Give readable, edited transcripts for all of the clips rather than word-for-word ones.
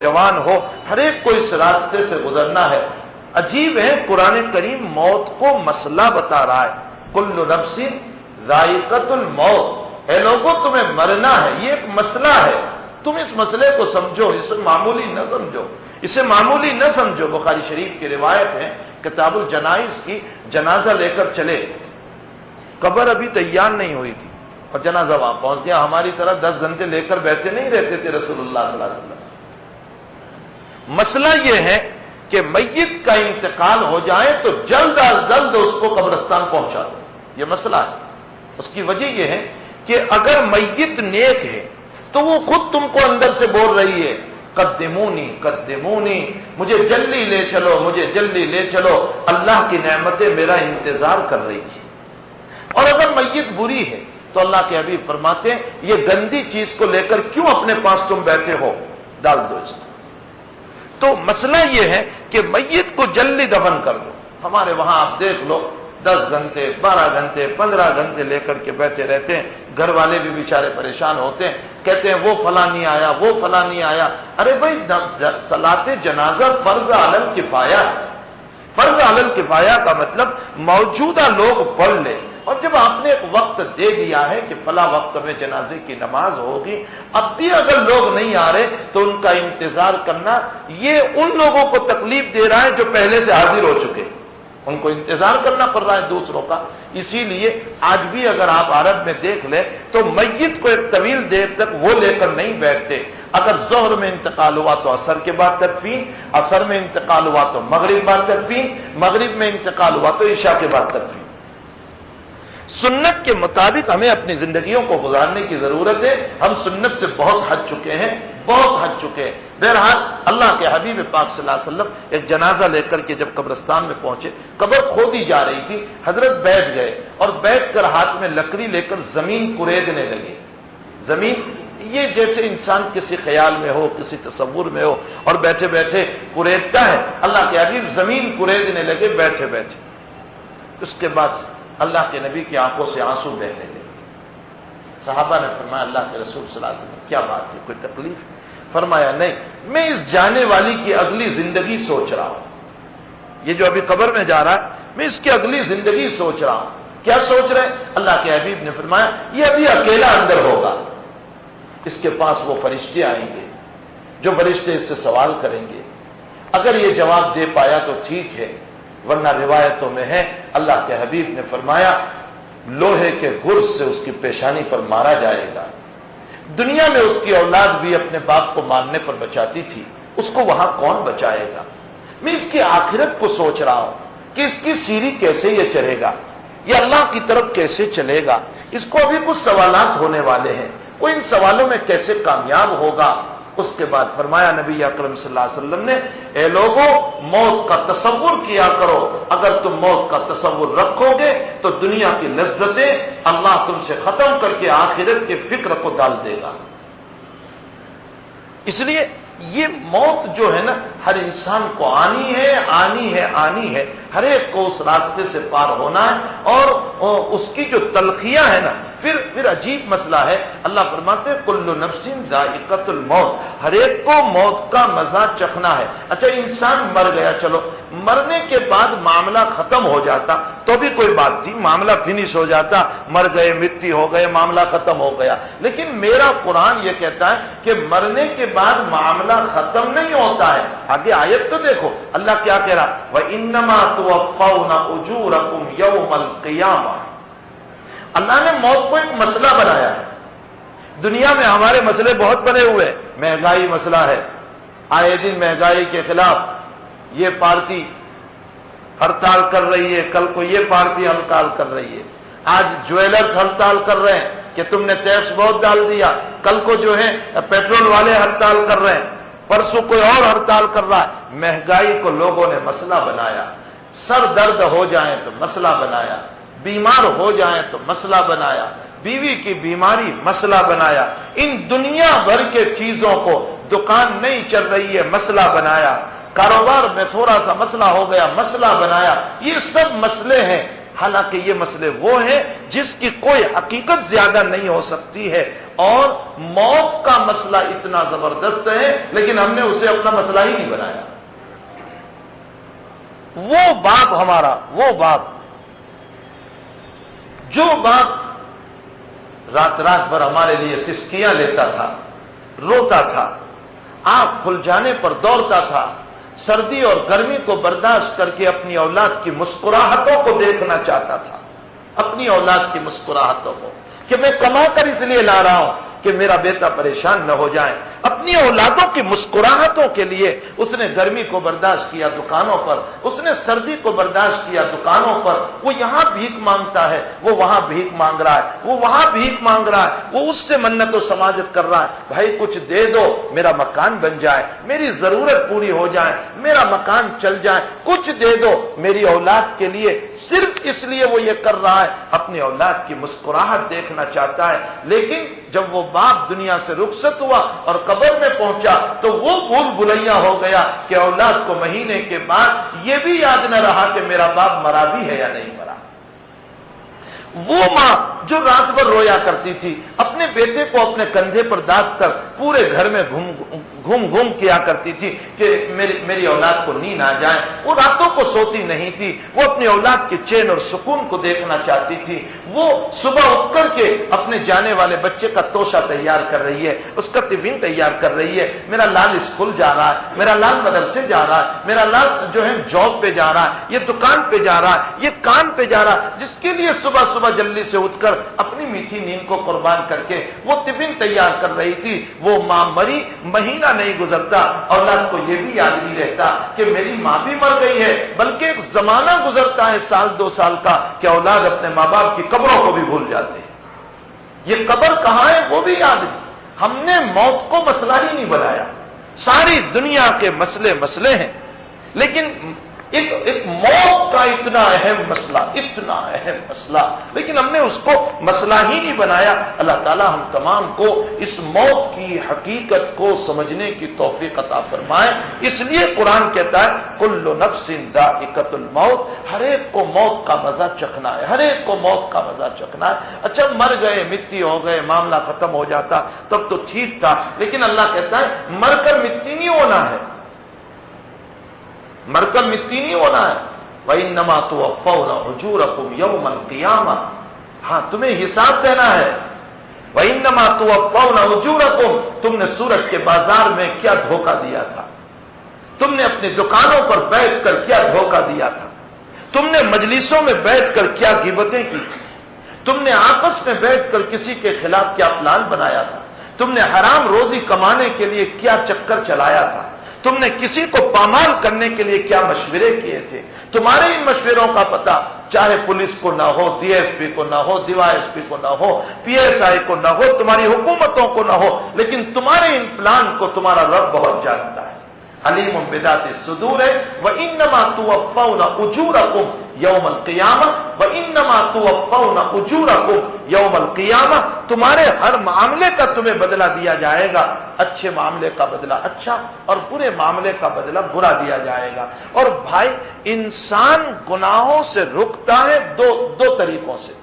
جوان ہو، ہر ایک کو اس راستے سے گزرنا ہے۔ عجیب ہے، قرآن کریم موت کو مسئلہ بتا رہا ہے، کل نفس ذائقۃ الموت، اے لوگوں تمہیں مرنا ہے، یہ ایک مسئلہ ہے، تم اس مسئلے کو سمجھو، اسے معمولی نہ سمجھو، اسے معمولی نہ سمجھو۔ بخاری شریف کی روایت ہے، کتاب الجنائز کی، جنازہ لے کر چلے، قبر ابھی تیار نہیں ہوئی تھی اور جنازہ وہاں پہنچ گیا۔ ہماری طرح 10 گھنٹے لے کر بیٹھے نہیں رہتے تھے رسول اللہ صلی اللہ علیہ وسلم۔ مسئلہ یہ ہے کہ میت کا انتقال ہو جائے تو جلد از جلد اس کو قبرستان پہنچا دو، یہ مسئلہ ہے۔ اس کی وجہ یہ ہے کہ اگر میت نیک ہے تو وہ خود تم کو اندر سے بول رہی ہے، قدمونی قدمونی، مجھے جلدی لے چلو، مجھے جلدی لے چلو، اللہ کی نعمتیں میرا انتظار کر رہی تھی۔ اور اگر میت بری ہے تو اللہ کے حبیب فرماتے ہیں یہ گندی چیز کو لے کر کیوں اپنے پاس تم بیٹھے ہو، ڈال دو اس کو۔ تو مسئلہ یہ ہے کہ میت کو جلدی دفن کر دو۔ ہمارے وہاں آپ دیکھ لو 10 گھنٹے 12 گھنٹے 15 گھنٹے لے کر کے بیٹھے رہتے ہیں، گھر والے بھی بیچارے پریشان ہوتے ہیں، کہتے ہیں وہ فلاں نہیں آیا، وہ فلاں نہیں آیا۔ ارے بھائی، صلاۃ جنازہ فرض علی الکفایہ ہے۔ فرض علی الکفایہ کا مطلب موجودہ لوگ پڑھ لے، اور جب آپ نے ایک وقت دے دیا ہے کہ فلاں وقت میں جنازے کی نماز ہوگی، اب بھی اگر لوگ نہیں آ رہے تو ان کا انتظار کرنا یہ ان لوگوں کو تکلیف دے رہا ہے جو پہلے سے حاضر ہو چکے، ان کو انتظار کرنا پڑ رہا ہے دوسروں کا۔ اسی لیے آج بھی اگر آپ عرب میں دیکھ لیں تو میت کو ایک طویل دیر تک وہ لے کر نہیں بیٹھتے۔ اگر ظہر میں انتقال ہوا تو عصر کے بعد تدفین، عصر میں انتقال ہوا تو مغرب بعد تدفین، مغرب میں انتقال ہوا تو عشاء کے بعد تدفین۔ سنت کے مطابق ہمیں اپنی زندگیوں کو گزارنے کی ضرورت ہے۔ ہم سنت سے بہت ہٹ چکے ہیں، بہت ہٹ چکے ہیں۔ بہرحال اللہ کے حبیب پاک صلی اللہ علیہ وسلم ایک جنازہ لے کر کے جب قبرستان میں پہنچے، قبر کھودی جا رہی تھی، حضرت بیٹھ گئے اور بیٹھ کر ہاتھ میں لکڑی لے کر زمین کریدنے لگے۔ زمین یہ جیسے انسان کسی خیال میں ہو، کسی تصور میں ہو اور بیٹھے بیٹھے کریدتا ہے، اللہ کے حبیب زمین کریدنے لگے بیٹھے بیٹھے۔ اس کے بعد اللہ کے نبی کی آنکھوں سے آنسو بہنے لگے۔ صحابہ نے فرمایا اللہ کے رسول صلی اللہ علیہ وسلم کیا بات ہے، کوئی تکلیف؟ فرمایا نہیں، میں اس جانے والی کی اگلی زندگی سوچ رہا ہوں۔ یہ جو ابھی قبر میں جا رہا ہے میں اس کی اگلی زندگی سوچ رہا ہوں۔ کیا سوچ رہے ہیں؟ اللہ کے حبیب نے فرمایا یہ ابھی اکیلا اندر ہوگا، اس کے پاس وہ فرشتے آئیں گے، جو فرشتے اس سے سوال کریں گے، اگر یہ جواب دے پایا تو ٹھیک ہے، ورنہ روایتوں میں ہے اللہ کے حبیب نے فرمایا لوہے کے گرز سے اس کی پیشانی پر مارا جائے گا۔ دنیا میں اس کی اولاد بھی اپنے باپ کو مارنے پر بچاتی تھی، اس کو وہاں کون بچائے گا؟ میں اس کی آخرت کو سوچ رہا ہوں کہ اس کی سیڑھی کیسے یہ چڑھے گا، یہ اللہ کی طرف کیسے چلے گا۔ اس کو ابھی کچھ سوالات ہونے والے ہیں، وہ ان سوالوں میں کیسے کامیاب ہوگا۔ اس کے بعد فرمایا نبی اکرم صلی اللہ علیہ وسلم نے، اے لوگوں موت کا تصور کیا کرو، اگر تم موت کا تصور رکھو گے تو دنیا کی لذتیں اللہ تم سے ختم کر کے آخرت کے فکر کو ڈال دے گا۔ اس لیے یہ موت جو ہے نا ہر انسان کو آنی ہے، آنی ہے، آنی ہے، ہر ایک کو اس راستے سے پار ہونا ہے۔ اور اس کی جو تلخیاں ہے نا پھر عجیب مسئلہ ہے۔ اللہ فرماتے ہیں کل نفس ذائقۃ الموت، ہر ایک کو موت کا مزہ چکھنا ہے۔ اچھا انسان مر گیا، چلو مرنے کے بعد معاملہ ختم ہو جاتا تو بھی کوئی بات تھی، معاملہ فنش ہو جاتا، مر گئے مٹی ہو گئے، معاملہ ختم ہو گیا۔ لیکن میرا قرآن یہ کہتا ہے کہ مرنے کے بعد معاملہ ختم نہیں ہوتا ہے۔ آگے آیت تو دیکھو اللہ کیا کہہ رہا، وَإِنَّمَا تُوَفَّوْنَ أُجُورَكُمْ يَوْمَ الْقِيَامَةِ۔ اللہ نے موت کو ایک مسئلہ بنایا ہے۔ دنیا میں ہمارے مسئلے بہت بنے ہوئے ہیں، مہنگائی مسئلہ ہے، آئے دن مہنگائی کے خلاف یہ پارٹی ہڑتال کر رہی ہے، کل کو یہ پارٹی ہڑتال کر رہی ہے، آج جویلرز ہڑتال کر رہے ہیں کہ تم نے ٹیکس بہت ڈال دیا، کل کو جو ہے پیٹرول والے ہڑتال کر رہے ہیں، پرسوں کوئی اور ہڑتال کر رہا ہے۔ مہنگائی کو لوگوں نے مسئلہ بنایا، سر درد ہو جائیں تو مسئلہ بنایا، بیمار ہو جائیں تو مسئلہ بنایا، بیوی کی بیماری مسئلہ بنایا، ان دنیا بھر کے چیزوں کو، دکان نہیں چل رہی ہے مسئلہ بنایا، کاروبار میں تھوڑا سا مسئلہ ہو گیا مسئلہ بنایا۔ یہ سب مسئلے ہیں، حالانکہ یہ مسئلے وہ ہیں جس کی کوئی حقیقت زیادہ نہیں ہو سکتی ہے اور موت کا مسئلہ اتنا زبردست ہے لیکن ہم نے اسے اپنا مسئلہ ہی نہیں بنایا. وہ باپ ہمارا، وہ باپ جو باپ رات رات بھر ہمارے لیے سسکیاں لیتا تھا، روتا تھا، آنکھ کھل جانے پر دوڑتا تھا، سردی اور گرمی کو برداشت کر کے اپنی اولاد کی مسکراہٹوں کو دیکھنا چاہتا تھا، اپنی اولاد کی مسکراہٹوں کو، کہ میں کما کر اس لیے لا رہا ہوں کہ میرا بیٹا پریشان نہ ہو جائے. اپنی اولادوں کی مسکراہٹوں کے لیے اس نے گرمی کو برداشت کیا دکانوں پر، اس نے سردی کو برداشت کیا دکانوں پر. وہ یہاں بھیک مانگتا ہے، وہ وہاں بھیک مانگ رہا ہے، وہ وہاں بھیک مانگ رہا ہے، وہ اس سے منت و سماجت کر رہا ہے، بھائی کچھ دے دو میرا مکان بن جائے، میری ضرورت پوری ہو جائے، میرا مکان چل جائے، کچھ دے دو میری اولاد کے لیے. صرف اس لیے وہ یہ کر رہا ہے، اپنی اولاد کی مسکراہٹ دیکھنا چاہتا ہے. لیکن جب وہ باپ دنیا سے رخصت ہوا اور قبر میں پہنچا تو وہ بھول بھلیاں ہو گیا کہ اولاد کو مہینے کے بعد یہ بھی یاد نہ رہا کہ میرا باپ مرا بھی ہے یا نہیں مرا. وہ ماں جو رات بھر رویا کرتی تھی، اپنے بیٹے کو اپنے کندھے پر داب کر پورے گھر میں گھوم کیا کرتی تھی کہ میری اولاد کو نیند آ جائے، وہ راتوں کو سوتی نہیں تھی، وہ اپنی اولاد کے چین اور سکون کو دیکھنا چاہتی تھی. وہ صبح اٹھ کر کے اپنے جانے والے بچے کا توشہ تیار کر رہی ہے، اس کا ٹفن تیار کر رہی ہے. میرا لال اسکول جا رہا ہے، میرا لال مدرسے جا رہا ہے، میرا لال جو ہے جاب پہ جا رہا ہے، یہ دکان پہ جا رہا ہے، یہ کام پہ جا رہا ہے، جس کے لیے صبح صبح جلدی سے اٹھ کر اپنی میٹھی نیند کو قربان کر کے وہ ٹفن تیار کر رہی تھی. وہ ماں مری، مہینہ نہیں گزرتا اولاد کو یہ بھی یاد نہیں رہتا کہ میری ماں بھی مر گئی ہے، بلکہ ایک زمانہ گزرتا ہے سال دو سال کا کہ اولاد اپنے ماں باپ کی قبروں کو بھی بھول جاتے ہیں. یہ قبر کہاں ہے وہ بھی یاد نہیں. ہم نے موت کو مسئلہ ہی نہیں بنایا. ساری دنیا کے مسئلے ہیں، لیکن ایک موت کا اتنا اہم مسئلہ، لیکن ہم نے اس کو مسئلہ ہی نہیں بنایا. اللہ تعالی ہم تمام کو اس موت کی حقیقت کو سمجھنے کی توفیق عطا فرمائے. اس لیے قرآن کہتا ہے کل نفس ذائقۃ الموت، ہر ایک کو موت کا مزہ چکھنا ہے، ہر ایک کو موت کا مزہ چکھنا ہے. اچھا مر گئے، مٹی ہو گئے، معاملہ ختم ہو جاتا تب تو ٹھیک تھا، لیکن اللہ کہتا ہے مر کر مٹی نہیں ہونا ہے، مر کر مٹی نہیں ہونا ہے. وَإِنَّمَا تُوَفَّوْنَ أُجُورَكُمْ يَوْمَ الْقِيَامَةِ، ہاں تمہیں حساب دینا ہے. وَإِنَّمَا تُوَفَّوْنَ أُجُورَكُمْ، تم نے سورج کے بازار میں کیا دھوکہ دیا تھا، تم نے اپنی دکانوں پر بیٹھ کر کیا دھوکہ دیا تھا، تم نے مجلسوں میں بیٹھ کر کیا غیبتیں کی تھی، تم نے آپس میں بیٹھ کر کسی کے خلاف کیا پلان بنایا تھا، تم نے حرام روزی کمانے کے لیے کیا چکر چلایا تھا، تم نے کسی کو پامال کرنے کے لیے کیا مشورے کیے تھے. تمہارے ان مشوروں کا پتہ چاہے پولیس کو نہ ہو، ڈی ایس پی کو نہ ہو، ڈی وائی ایس پی کو نہ ہو، پی ایس آئی کو نہ ہو، تمہاری حکومتوں کو نہ ہو، لیکن تمہارے ان پلان کو تمہارا رب بہت جانتا ہے. علیم بذات الصدور ہے. وَإِنَّمَا تُوَفَّوْنَ أُجُورَكُمْ يَوْمَ الْقِيَامَةِ وَإِنَّمَا تُوَفَّوْنَ أُجُورَكُمْ يَوْمَ الْقِيَامَةِ، تمہارے ہر معاملے کا تمہیں بدلہ دیا جائے گا. اچھے معاملے کا بدلہ اچھا اور برے معاملے کا بدلہ برا دیا جائے گا. اور بھائی انسان گناہوں سے رکتا ہے دو طریقوں سے،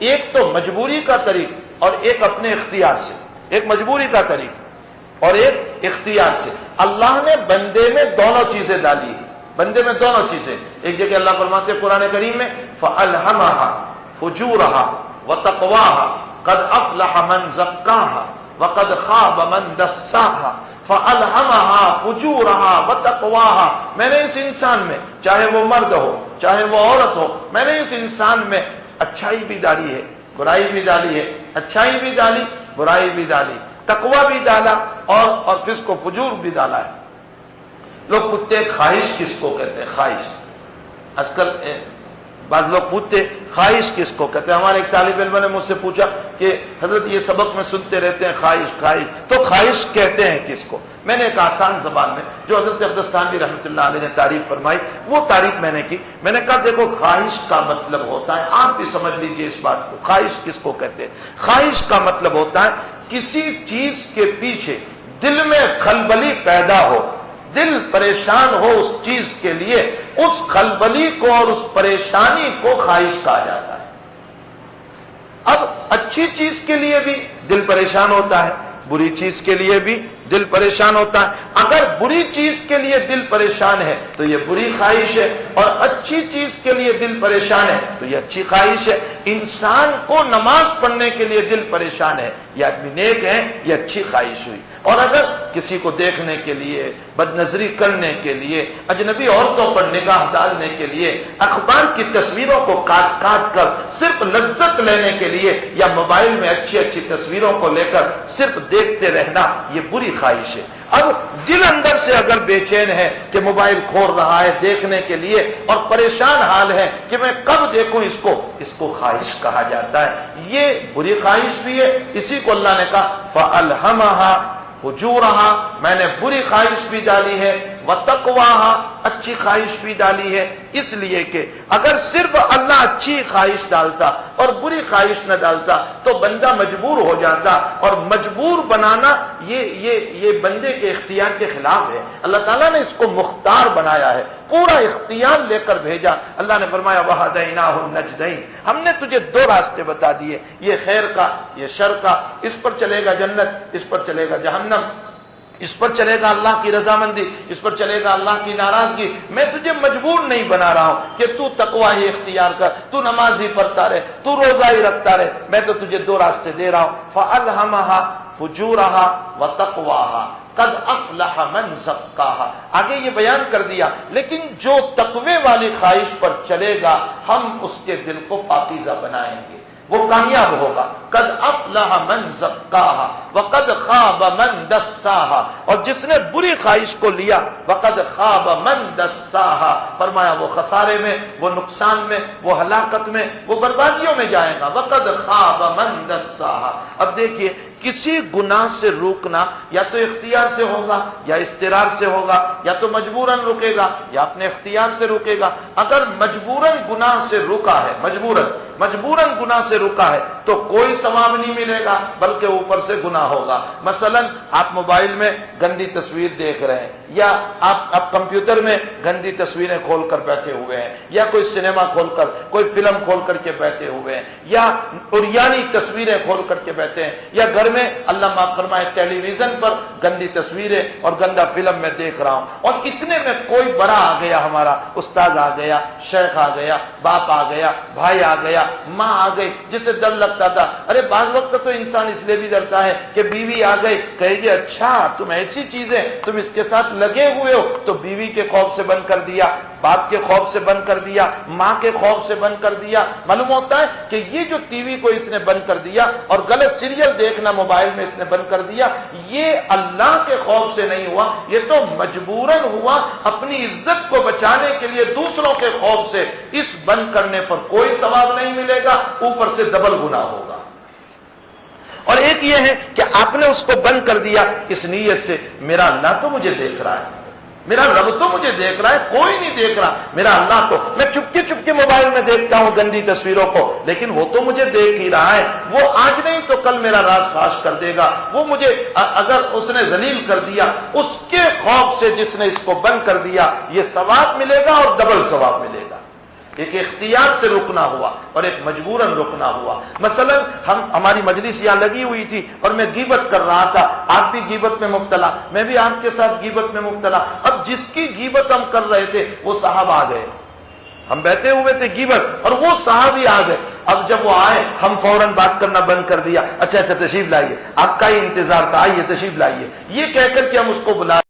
ایک تو مجبوری کا طریق اور ایک اپنے اختیار سے. ایک مجبوری کا طریق اور ایک اختیار سے. اللہ نے بندے میں دونوں چیزیں ڈالی ہیں، بندے میں دونوں چیزیں. ایک جگہ اللہ فرماتے ہیں قرآن کریم میں فَأَلْهَمَهَا فُجُورَهَا وَتَقْوَاهَا قَدْ أَفْلَحَ مَنْ زَكَّاهَا وَقَدْ خَابَ مَنْ دَسَّاهَا فَأَلْهَمَهَا فُجُورَهَا وَتَقْوَاهَا. میں نے اس انسان میں، چاہے وہ مرد ہو چاہے وہ عورت ہو، میں نے اس انسان میں اچھائی بھی ڈالی ہے، برائی بھی ڈالی ہے، اچھائی بھی ڈالی، برائی بھی ڈالی، تقوی بھی ڈالا اور کس کو فجور بھی ڈالا ہے. لوگ پوچھتے ہیں خواہش کس کو کہتے ہیں؟ خواہش آج کل بعض لوگ پوچھتے خواہش کس کو کہتے ہیں. ہمارے ایک طالب علم نے مجھ سے پوچھا کہ حضرت یہ سبق میں سنتے رہتے ہیں خواہش، تو خواہش کہتے ہیں کس کو؟ میں نے ایک آسان زبان میں جو حضرت عبداللہ ثانوی رحمۃ اللہ علیہ نے تعریف فرمائی وہ تعریف میں نے کی. میں نے کہا دیکھو خواہش کا مطلب ہوتا ہے، آپ بھی سمجھ لیجئے اس بات کو، خواہش کس کو کہتے ہیں؟ خواہش کا مطلب ہوتا ہے کسی چیز کے پیچھے دل میں خلبلی پیدا ہو، دل پریشان ہو اس چیز کے لیے، اس خلبلی کو اور اس پریشانی کو خواہش کہا جاتا ہے. اب اچھی چیز کے لیے بھی دل پریشان ہوتا ہے، بری چیز کے لیے بھی دل پریشان ہوتا ہے۔ اگر بری چیز کے لیے دل پریشان ہے تو یہ بری خواہش ہے، اور اچھی چیز کے لیے دل پریشان ہے تو یہ اچھی خواہش ہے۔ انسان کو نماز پڑھنے کے لیے دل پریشان ہے، یہ آدمی نیک ہے، یہ اچھی خواہش ہوئی۔ اور اگر کسی کو دیکھنے کے لیے، بد نظری کرنے کے لیے، اجنبی عورتوں پر نگاہ ڈالنے کے لیے، اخبار کی تصویروں کو کاٹ کاٹ کر صرف لذت لینے کے لیے، یا موبائل میں اچھی اچھی تصویروں کو لے کر صرف دیکھتے رہنا، یہ بری خواہش ہے۔ اب دل اندر سے اگر بے چین ہے کہ موبائل کھول رہا ہے دیکھنے کے لیے، اور پریشان حال ہے کہ میں کب دیکھوں اس کو خواہش کہا جاتا ہے۔ یہ بری خواہش بھی ہے، اسی کو اللہ نے کہا فَأَلْهَمَهَا فُجُورَهَا، میں نے بری خواہش بھی ڈالی ہے، وَتَقْوَاهَا، اچھی خواہش بھی ڈالی ہے۔ اس لیے کہ اگر صرف اللہ اچھی خواہش ڈالتا اور بری خواہش نہ ڈالتا تو بندہ مجبور ہو جاتا، اور مجبور بنانا یہ بندے کے اختیار کے خلاف ہے۔ اللہ تعالیٰ نے اس کو مختار بنایا ہے، پورا اختیار لے کر بھیجا۔ اللہ نے فرمایا وَهَدَيْنَاهُ النَّجْدَيْنِ، ہم نے تجھے دو راستے بتا دیے، یہ خیر کا، یہ شر کا، اس پر چلے گا جنت، اس پر چلے گا جہنم، اس پر چلے گا اللہ کی رضامندی، اس پر چلے گا اللہ کی ناراضگی۔ میں تجھے مجبور نہیں بنا رہا ہوں کہ تو تقوی ہی اختیار کر، تو نماز ہی پڑھتا رہے، تو روزہ ہی رکھتا رہے، میں تو تجھے دو راستے دے رہا ہوں۔ فَأَلْهَمَهَا فُجُورَهَا وَتَقْوَاهَا قَدْ أَفْلَحَ مَنْ زَكَّاهَا، آگے یہ بیان کر دیا، لیکن جو تقوی والی خواہش پر چلے گا ہم اس کے دل کو پاکیزہ بنائیں گے، وہ کامیاب ہوگا۔ قد افلح من زکاہا وقد خاب من دساہا، اور جس نے بری خواہش کو لیا وقد خاب من دساہا، فرمایا وہ خسارے میں، وہ نقصان میں، وہ ہلاکت میں، وہ بربادیوں میں جائے گا۔ وقد خاب من دساہا۔ اب دیکھیے کسی گناہ سے روکنا یا تو اختیار سے ہوگا یا استرار سے ہوگا، یا تو مجبوراً رکے گا یا اپنے اختیار سے رکے گا۔ اگر مجبوراً گناہ سے روکا ہے، مجبوراً گناہ سے رکا ہے تو کوئی ثواب نہیں ملے گا بلکہ اوپر سے گناہ ہوگا۔ مثلا آپ موبائل میں گندی تصویر دیکھ رہے ہیں، یا آپ کمپیوٹر میں گندی تصویریں کھول کر بیٹھے ہوئے ہیں، یا کوئی سنیما کھول کر، کوئی فلم کھول کر کے بیٹھے ہوئے ہیں، یا عریانی تصویریں کھول کر کے بیٹھے ہیں، یا گھر میں اللہ معاف فرمائے ٹیلی ویژن پر گندی تصویریں اور گندا فلم میں دیکھ رہا ہوں، اور اتنے میں کوئی بڑا آ گیا، ہمارا استاد آ گیا، شیخ آ گیا، باپ آ گیا، بھائی آ گیا، ماں آ گئی، جسے ڈر لگتا تھا۔ ارے بعض وقت تو انسان اس لیے بھی ڈرتا ہے کہ بیوی آ گئی، کہے گی اچھا تم ایسی چیزیں، تم اس کے ساتھ لگے ہوئے ہو، تو بیوی کے خوف سے بند کر دیا، باپ کے خوف سے بند کر دیا، ماں کے خوف سے بند کر دیا۔ معلوم ہوتا ہے کہ یہ جو ٹی وی کو اس نے بند کر دیا اور غلط سیریل دیکھنا موبائل میں اس نے بند کر دیا، یہ اللہ کے خوف سے نہیں ہوا، یہ تو مجبوراً ہوا، اپنی عزت کو بچانے کے لیے دوسروں کے خوف سے۔ اس بند کرنے پر کوئی ثواب نہیں ملے گا، اوپر سے ڈبل گناہ ہوگا۔ اور ایک یہ ہے کہ آپ نے اس کو بند کر دیا اس نیت سے میرا اللہ تو مجھے دیکھ رہا ہے، میرا رب تو مجھے دیکھ رہا ہے، کوئی نہیں دیکھ رہا میرا اللہ تو، میں چپکے چپکے موبائل میں دیکھتا ہوں گندی تصویروں کو، لیکن وہ تو مجھے دیکھ ہی رہا ہے، وہ آج نہیں تو کل میرا راز فاش کر دے گا، وہ مجھے اگر اس نے ذلیل کر دیا، اس کے خوف سے جس نے اس کو بند کر دیا، یہ ثواب ملے گا اور ڈبل ثواب ملے گا۔ ایک اختیار سے رکنا ہوا اور ایک مجبوراً رکنا ہوا۔ مثلا ہماری مجلس یہاں لگی ہوئی تھی اور میں غیبت کر رہا تھا، آپ بھی غیبت میں مبتلا، میں بھی آپ کے ساتھ غیبت میں مبتلا۔ اب جس کی غیبت ہم کر رہے تھے وہ صاحب آ گئے، ہم بیٹھے ہوئے تھے غیبت اور وہ صاحب ہی آ گئے۔ اب جب وہ آئے ہم فوراً بات کرنا بند کر دیا، اچھا تشریف لائیے، آپ کا ہی انتظار تھا، آئیے تشریف لائیے، یہ کہہ کر کہ ہم اس کو بلا